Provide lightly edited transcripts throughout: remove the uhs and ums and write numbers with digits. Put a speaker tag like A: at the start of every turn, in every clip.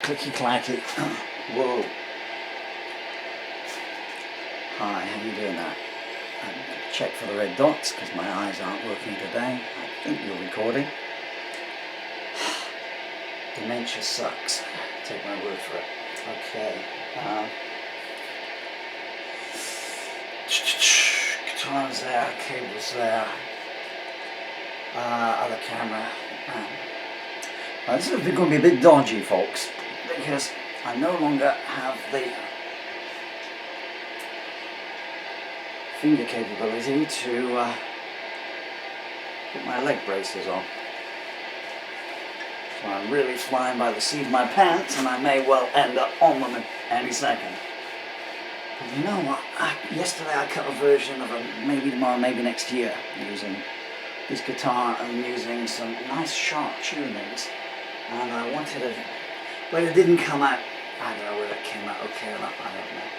A: Clicky clacky. Whoa. Hi, how you doing there? Check for the red dots because my eyes aren't working today. I think you're recording. Dementia sucks. Take my word for it. Okay. Guitars there, cables there. Other camera. This is going to be a bit dodgy, folks, because I no longer have the finger capability to put my leg braces on. So I'm really flying by the seat of my pants, and I may well end up on them in any second. But you know what? Yesterday I cut a version of a maybe tomorrow, maybe next year, using this guitar and using some nice sharp tunings. And I wanted it, but it didn't come out. I don't know whether it came out okay or not, I don't know.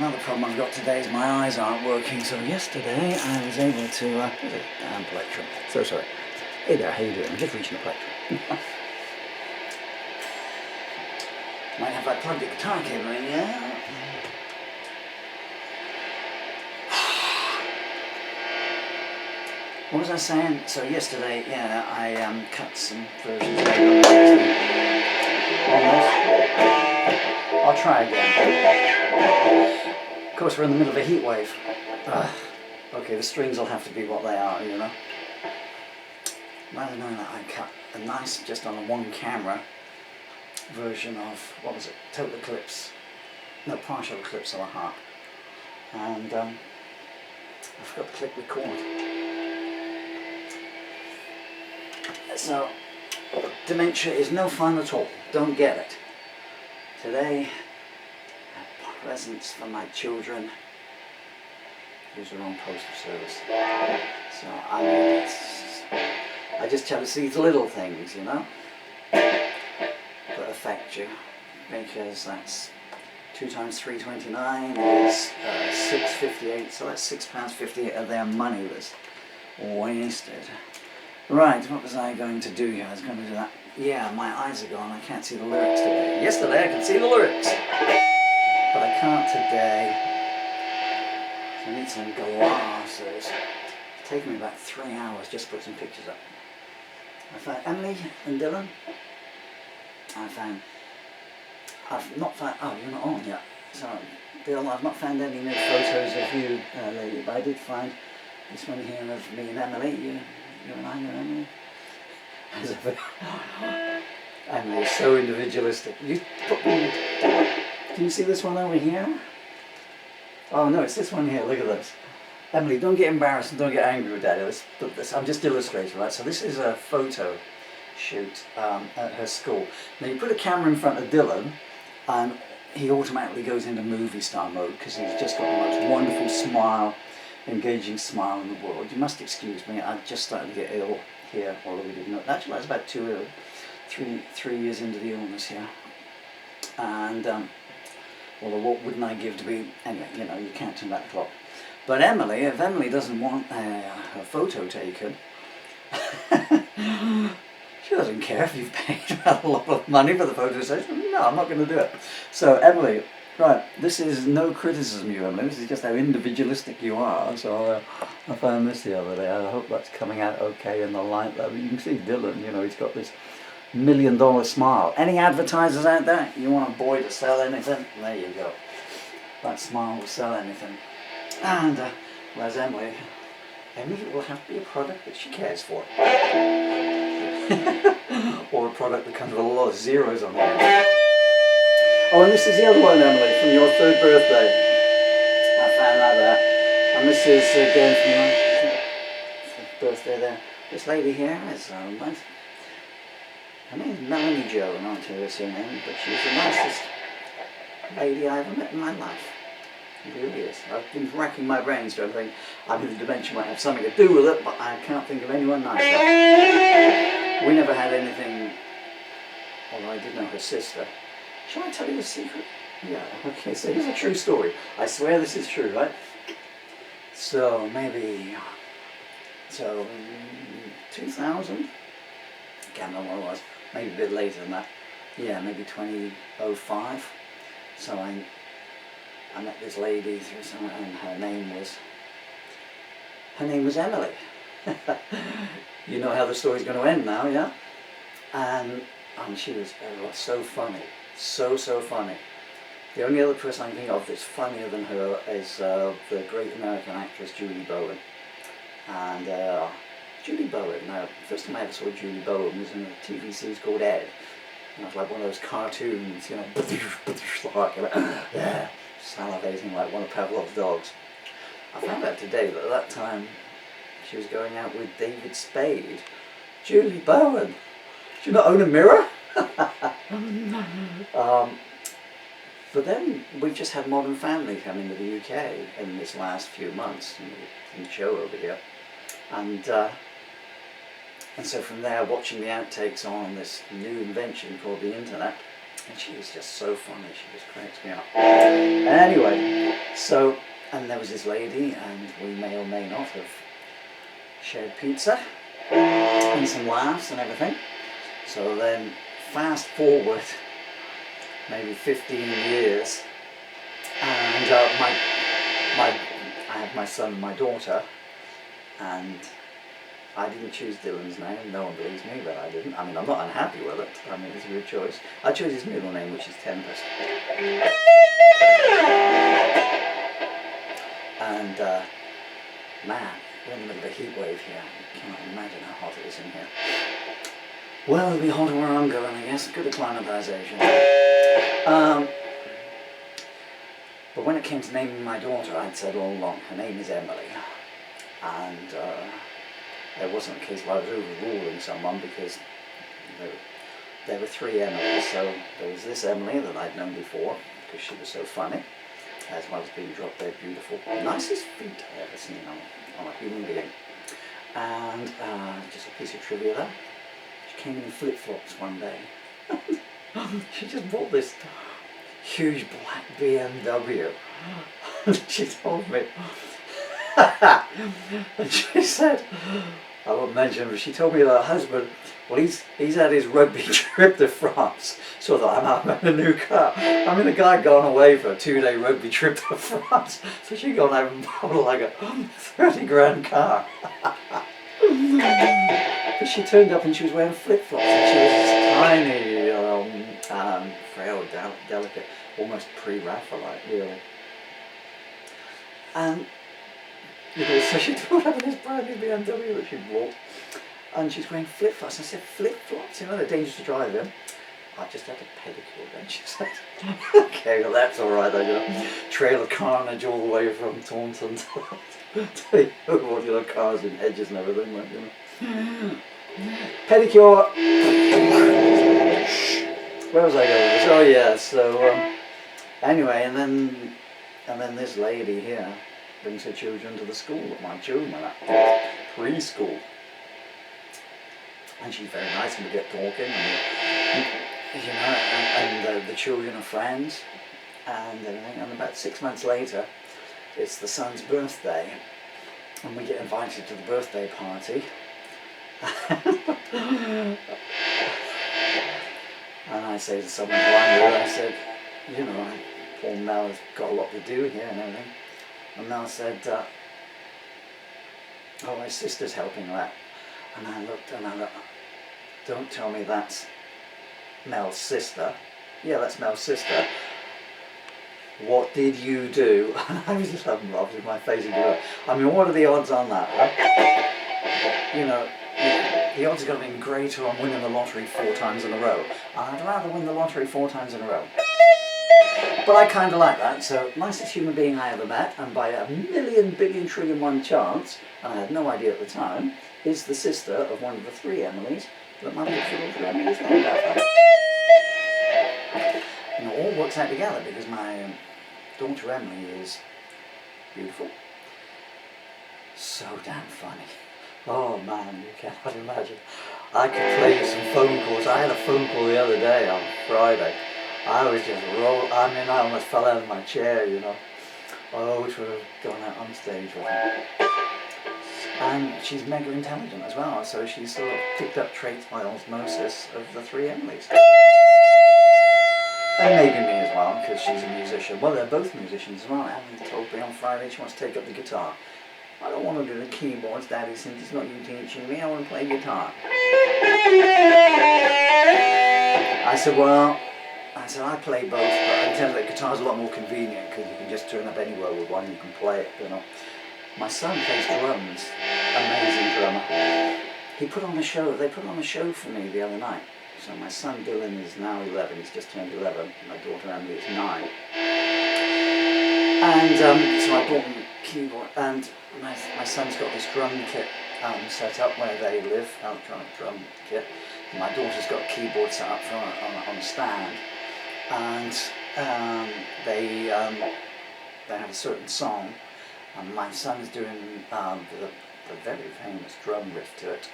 A: Another problem I've got today is my eyes aren't working, so yesterday I was able to, there's a damn plectrum, so sorry. Hey there, how you doing? I'm just reaching the plectrum. Might have I plugged the guitar cable in, yeah? What was I saying? So yesterday, yeah, I cut some versions on this. I'll try again. Of course, we're in the middle of a heat wave. Okay, the strings will have to be what they are, you know. Rather than that, I cut a nice, just on a one camera version of, what was it? Total Eclipse. No, partial Eclipse of a harp. And I forgot to click record. So, dementia is no fun at all. Don't get it. Today, presents for my children. Use their own postal service. So, I mean, I just try to see the little things, you know, that affect you. Because that's 2 times £3.29 is £6.58. So that's £6.58 of their money that's wasted. Right, what was I going to do here? I was going to do that. Yeah, my eyes are gone. I can't see the lyrics today. Yesterday I could see the lyrics, but I can't today. So I need some glasses. It's taken me about 3 hours just to put some pictures up. I found Emily and Dylan. I've not found, oh, you're not on yet. Sorry, Dylan, I've not found any new photos of you lately, but I did find this one here of me and Emily. You and I know Emily. Emily is so individualistic. Can you see this one over here? Oh no, it's this one here. Look at this. Emily, don't get embarrassed and don't get angry with Daddy. I'm just illustrating, right? So this is a photo shoot at her school. Now you put a camera in front of Dylan, and he automatically goes into movie star mode because he's just got the most wonderful smile. Engaging smile in the world. You must excuse me, I just started to get ill here, although we didn't know. Actually, I was about 3 years into the illness here. And, although what wouldn't I give to be, anyway, you know, you can't turn back the clock. But Emily, if Emily doesn't want her photo taken, she doesn't care if you've paid a lot of money for the photo session. No, I'm not going to do it. So, Emily, right, this is no criticism, you Emily, this is just how individualistic you are. So I found this the other day. I hope that's coming out okay in the light level. You can see Dylan, you know, he's got this $1 million smile. Any advertisers out there? You want a boy to sell anything? There you go. That smile will sell anything. And whereas Emily will have to be a product that she cares for. Or a product that comes with a lot of zeros on it. Oh, and this is the other one, Emily, from your 3rd birthday. I found that there. And this is again from your birthday there. This lady here is nice. Her name's Melanie Jo, and I'll tell you her name, but she's the nicest lady I ever met in my life. It really is. I've been racking my brains trying to think, I mean, the dementia might have something to do with it, but I can't think of anyone nicer. We never had anything, although I did know her sister. Shall I tell you a secret? Yeah, okay, so here's a true story. I swear this is true, right? So, maybe, 2000? I can't remember what it was. Maybe a bit later than that. yeah, maybe 2005. So I met this lady through some, and her name was Emily. You know how the story's going to end now, yeah? And she was so funny, so funny. The only other person I can think of that's funnier than her is the great American actress Julie Bowen. And Julie Bowen, now, the first time I ever saw Julie Bowen was in a TV series called Ed. And it was like one of those cartoons, you know, yeah, salivating like one of Pavlov's dogs. I found out today that at that time she was going out with David Spade. Julie Bowen, do you not own a mirror? But then we've just had Modern Family come into the UK in this last few months, in the show over here. And so from there, watching the outtakes on this new invention called the internet, and she was just so funny, she just cracks me up. Anyway, so, and there was this lady, and we may or may not have shared pizza, and some laughs and everything. So then, fast forward, maybe 15 years, and I have my son and my daughter, and I didn't choose Dylan's name. No one believes me, but I didn't. I mean, I'm not unhappy with it. I mean, it's a good choice. I chose his middle name, which is Tempest. And man, we're in the middle of a heat wave here. I cannot imagine how hot it is in here. Well, it'll be hotter where I'm going, I guess. Good acclimatization. But when it came to naming my daughter, I'd said all along, her name is Emily. And it wasn't a case where I was overruling someone, because there were three Emilys. So there was this Emily that I'd known before, because she was so funny, as well as being drop dead beautiful. Nicest feet I've ever seen on a human being. And just a piece of trivia there. She came in flip-flops one day. She just bought this huge black BMW. And she told me, and she said, I won't mention, but she told me that her husband, well, he's had his rugby trip to France, so that I'm having a new car. I mean, the guy gone away for a 2-day rugby trip to France, so she gone out and bought like a 30 grand car. But she turned up and she was wearing flip-flops, and she was this tiny, frail, delicate, almost pre-Raphaelite, really. And you know, so she turned up in this brand new BMW that she bought, and she's wearing flip-flops. I said, flip-flops? You know, they're dangerous to drive in. I just had a pedicure then, she said. Okay, well that's alright, I know. Trail of carnage all the way from Taunton to all your cars and hedges and everything, like, you know. Pedicure. Where was I going? Oh yeah, so anyway, and then this lady here brings her children to the school that my children are at, preschool. And she's very nice, and we get talking, and you know, and the children are friends and everything. And about 6 months later, it's the son's birthday, and we get invited to the birthday party. And I say to someone who I'm with, I said, you know, Paul Mel has got a lot to do here and everything. And Mel said, oh, my sister's helping her out. And I looked, don't tell me that's Mel's sister. Yeah, that's Mel's sister. What did you do? And I was just having laughs in my face. I mean, what are the odds on that? Huh? You know, the odds are going to be greater on winning the lottery 4 times in a row. I'd rather win the lottery 4 times in a row. But I kind of like that. So, nicest human being I ever met, and by a million, billion, trillion one chance, and I had no idea at the time, is the sister of one of the 3 Emilys that my beautiful daughter Emily is named after. And it all works out together because my daughter Emily is beautiful, so damn funny. Oh man, you cannot imagine. I could play you some phone calls. I had a phone call the other day on Friday. I was just I mean, I almost fell out of my chair, you know. Oh, which would have gone out on stage with her. And she's mega intelligent as well, so she sort of picked up traits by osmosis of the 3 Emilys. and maybe me as well, because she's a musician. Well, they're both musicians as well. Emily told me on Friday she wants to take up the guitar. I don't want to do the keyboards, Daddy, since it's not you teaching me. I want to play guitar. I said, well, I play both, but I tell you that guitar's a lot more convenient because you can just turn up anywhere with one and you can play it, you know. My son plays drums, amazing drummer. He put on a show, they put on a show for me the other night. So my son Dylan is now 11, he's just turned 11. My daughter Emily is 9. And so I bought him a keyboard, and my son's got this drum kit set up where they live, electronic drum kit. And my daughter's got a keyboard set up on a stand. And they have a certain song, and my son's doing the very famous drum riff to it,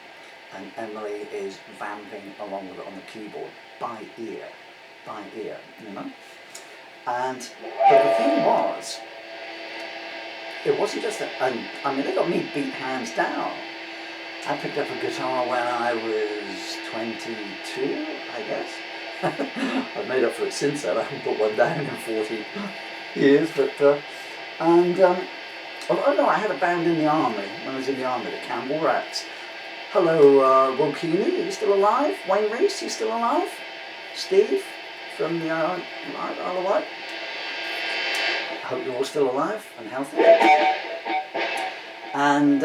A: and Emily is vamping along with it on the keyboard by ear, you know. And but the thing was, it wasn't just that. I mean, they got me beat hands down. I picked up a guitar when I was 22, I guess. I've made up for it since then. I haven't put one down in 40 years, but oh no, I had a band in the army when I was in the army, the Campbell Rats. Hello, Wokini, are you still alive? Wayne Reese, you still alive? Steve from the Isle of Wight. I hope you're all still alive and healthy. And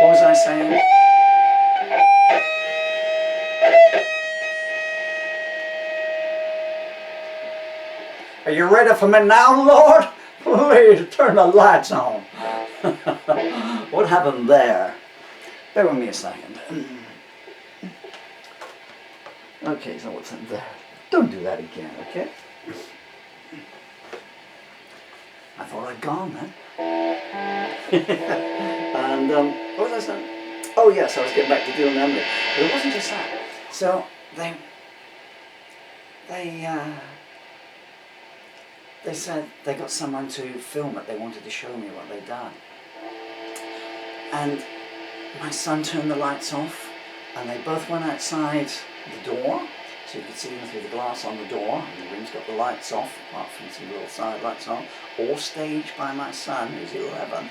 A: what was I saying? Are you ready for me now, Lord? Please turn the lights on. What happened there? Bear with me a second. Okay, so what's in there? Don't do that again, okay? I thought I'd gone then. And what was I saying? Oh yes, I was getting back to Dylan and Emily. But it wasn't just that. So they said they got someone to film it. They wanted to show me what they'd done. And my son turned the lights off, and they both went outside the door, so you could see them through the glass on the door, and the room's got the lights off, apart from some little side lights on, all staged by my son, who's 11.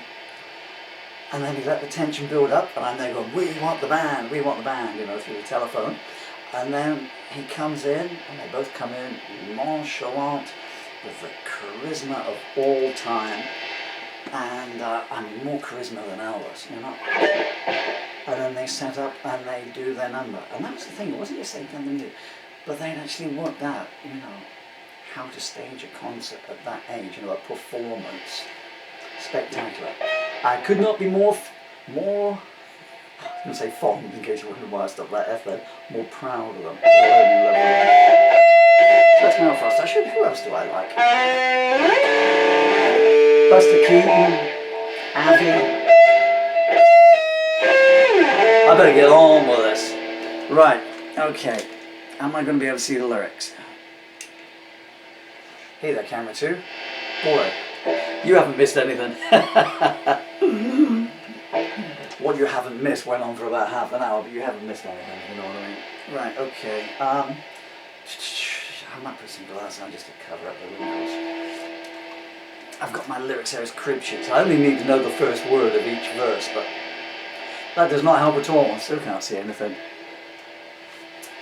A: And then he let the tension build up, and they go, we want the band, you know, through the telephone. And then he comes in, and they both come in, nonchalant, with the charisma of all time, and I mean more charisma than Elvis, you know. And then they set up and they do their number, and that was the thing. It wasn't just they'd done the music, but they'd actually worked out, you know, how to stage a concert at that age, you know, a performance. Spectacular. I could not be more. I was going to say fond, in case you wondered why I stopped that F there. More proud of them. That's Mel Frost. Who else do I like? Buster Keaton, Avi. I better get on with this. Right, okay. Am I going to be able to see the lyrics? Hey there, camera 2. Boy, you haven't missed anything. What you haven't missed went on for about half an hour, but you haven't missed anything, you know what I mean? Right, okay. I might put some glass on just to cover up the windows. I've got my lyrics there as crib sheets. I only need to know the first word of each verse, but that does not help at all. I still can't see anything.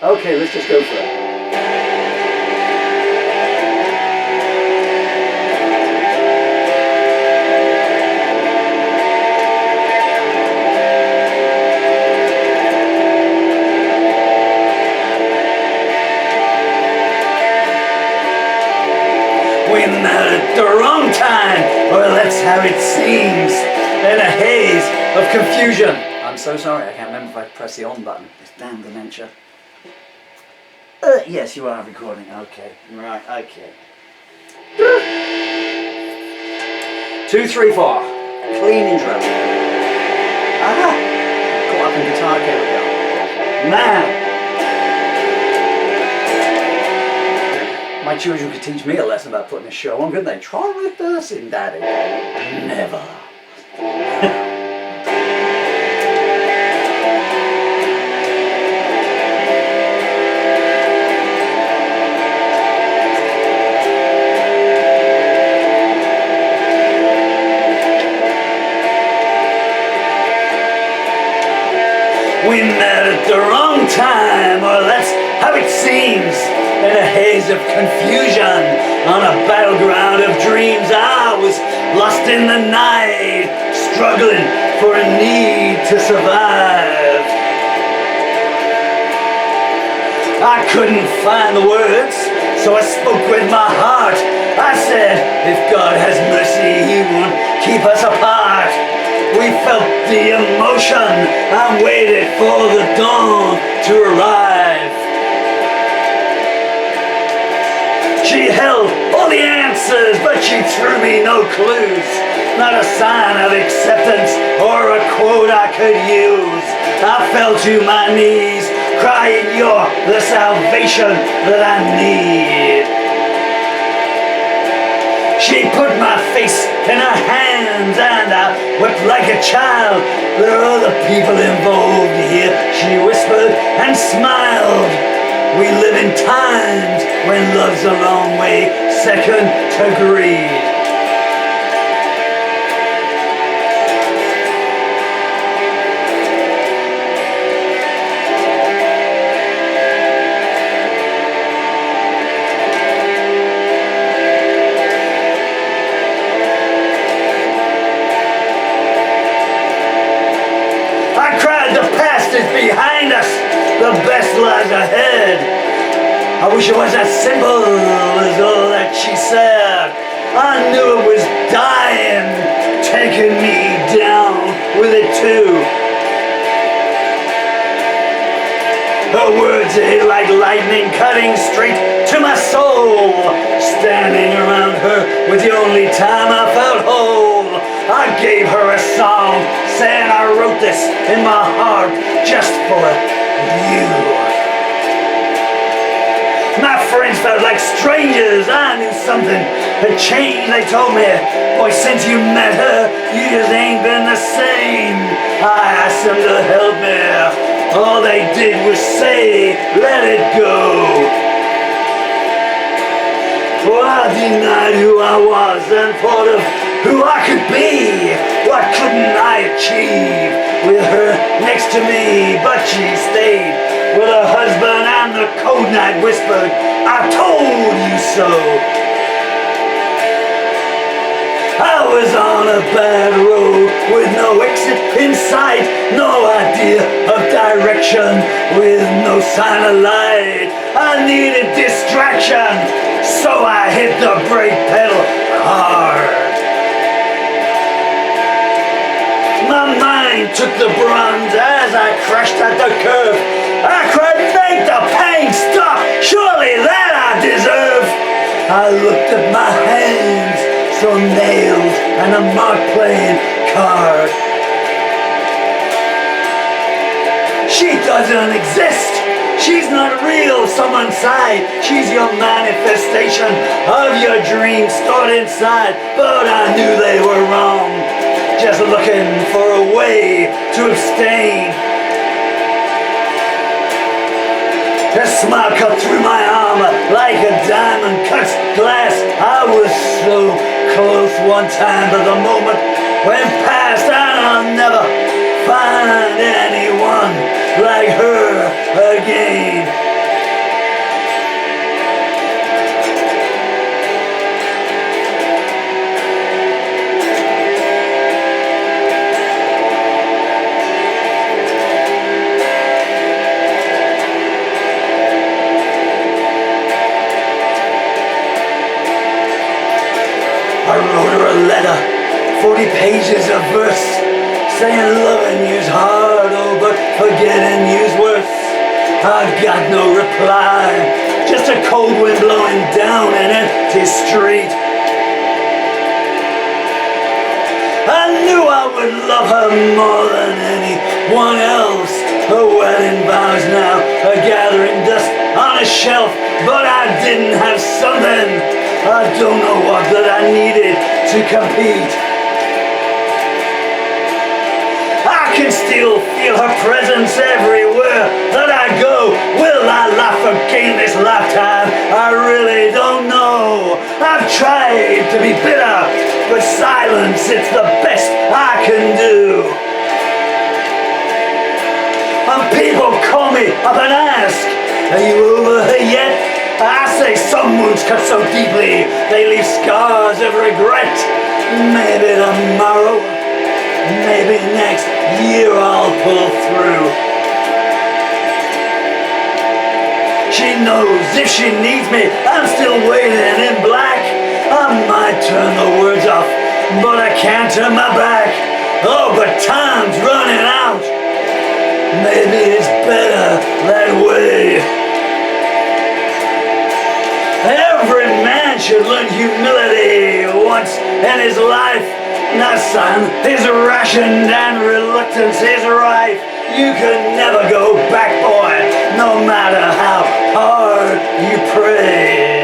A: Okay, let's just go for it. We met at the wrong time, or that's how it seems, in a haze of confusion. I'm so sorry, I can't remember if I pressed the on button. This damn dementia. Yes, you are recording. Okay, right, okay. 2, 3, 4. Clean intro. Aha! Caught up in guitar cable here. Man! My children could teach me a lesson about putting a show on, couldn't they? Try rehearsing, Daddy. Never. time, or that's how it seems. In a haze of confusion, on a battleground of dreams, I was lost in the night, struggling for a need to survive. I couldn't find the words, so I spoke with my heart. I said, if God has mercy, He won't keep us apart. We felt the emotion and waited for the dawn to arrive. She held all the answers, but she threw me no clues. Not a sign of acceptance or a quote I could use. I fell to my knees, crying, you're the salvation that I need. She put my face in her hands and I wept like a child. There are other people involved here, she whispered and smiled. We live in times when love's a long way second to greed. Behind us, the best lies ahead. I wish it was as simple as all that she said. I knew it was dying, taking me down with it too. Her words hit like lightning, cutting straight to my soul. Standing around her was the only time I felt whole. I gave her a song, saying I wrote this in my heart just for you. My friends felt like strangers. I knew something had changed. They told me, boy, since you met her, you just ain't been the same. I asked them to help me. All they did was say, let it go. For I denied who I was and thought of who I could be. What couldn't I achieve with her next to me? But she stayed with her husband and the cold night whispered, I told you so. I was on a bad road with no exit in sight, no idea of direction, with no sign of light. I needed distraction, so I hit the brake pedal hard. My mind took the brunt as I crashed at the curve. I cried, make the pain stop, surely that I deserve. I looked at my hands, saw nails and a mark playing card. She doesn't exist. She's not real, someone's side. She's your manifestation of your dreams stored inside. But I knew they were wrong, just looking for a way to abstain. A smile cut through my armor like a diamond cuts glass. I was so close one time, but the moment went past, and I'll never find anyone like her again. I wrote her a letter, 40 pages of verse, saying loving you's hard, oh, but forgetting you's worse. I got no reply, just a cold wind blowing down an empty street. I knew I would love her more than anyone else. Her wedding vows now are gathering dust on a shelf, but I didn't have something. I don't know what that I needed to compete. I can still feel her presence everywhere that I go. Will I laugh again this lifetime? I really don't know. I've tried to be bitter, but silence, it's the best I can do. And people call me up and I say some wounds cut so deeply they leave scars of regret. Maybe tomorrow, maybe next year I'll pull through. She knows if she needs me, I'm still waiting in black. I might turn the words off, but I can't turn my back. Oh, but time's running out. Maybe it's better that way. Every man should learn humility once in his life. Now son, his ration and reluctance is rife. You can never go back, boy, no matter how hard you pray.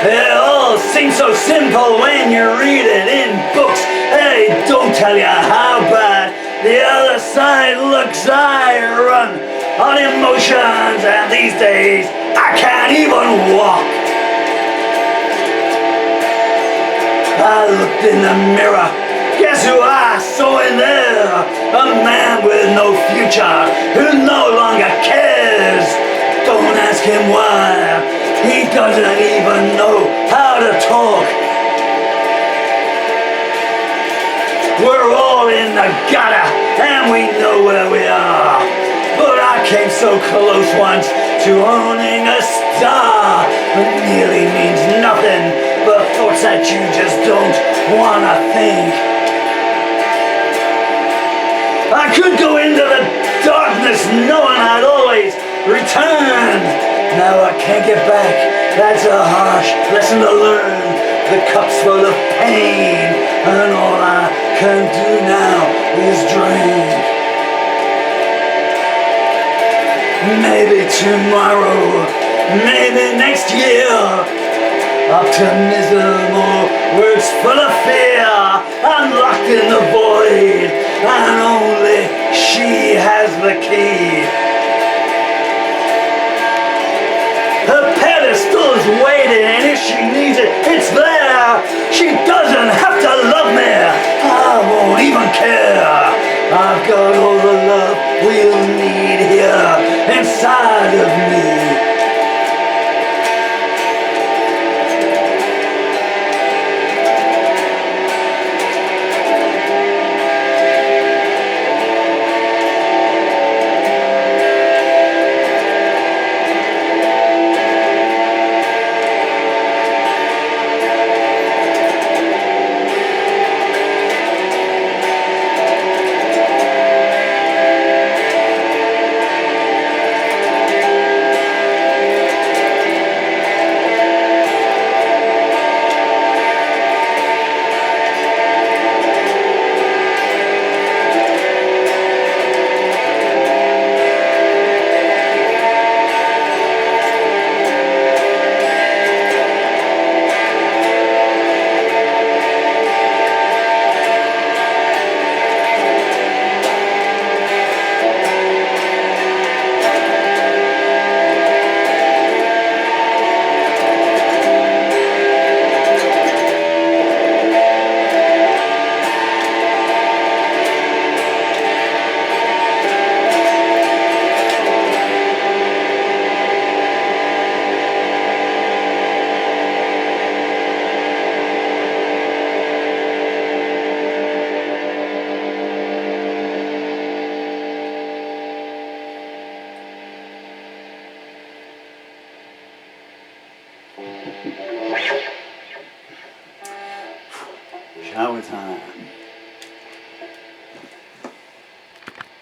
A: It all seems so simple when you read it in books. Hey, don't tell you how bad the other side looks. I run on emotions, and these days I can't even walk. I looked in the mirror, guess who I saw in there? A man with no future, who no longer cares. Don't ask him why, he doesn't even know how to talk. We're all in the gutter, and we know where we are. But I came so close once to owning a star. It nearly means nothing, but thoughts that you just don't wanna think. I could go into the darkness knowing I'd always return. Now I can't get back, that's a harsh lesson to learn. The cup's full of pain, and all I can do now is drink. Maybe tomorrow, maybe next year. Optimism or words full of fear. I'm locked in the void, and only she has the key. Her pedestal's waiting, and if she needs it, it's there. She doesn't have to love me, I won't even care. I've got all the love we'll need here inside of me. Shower time.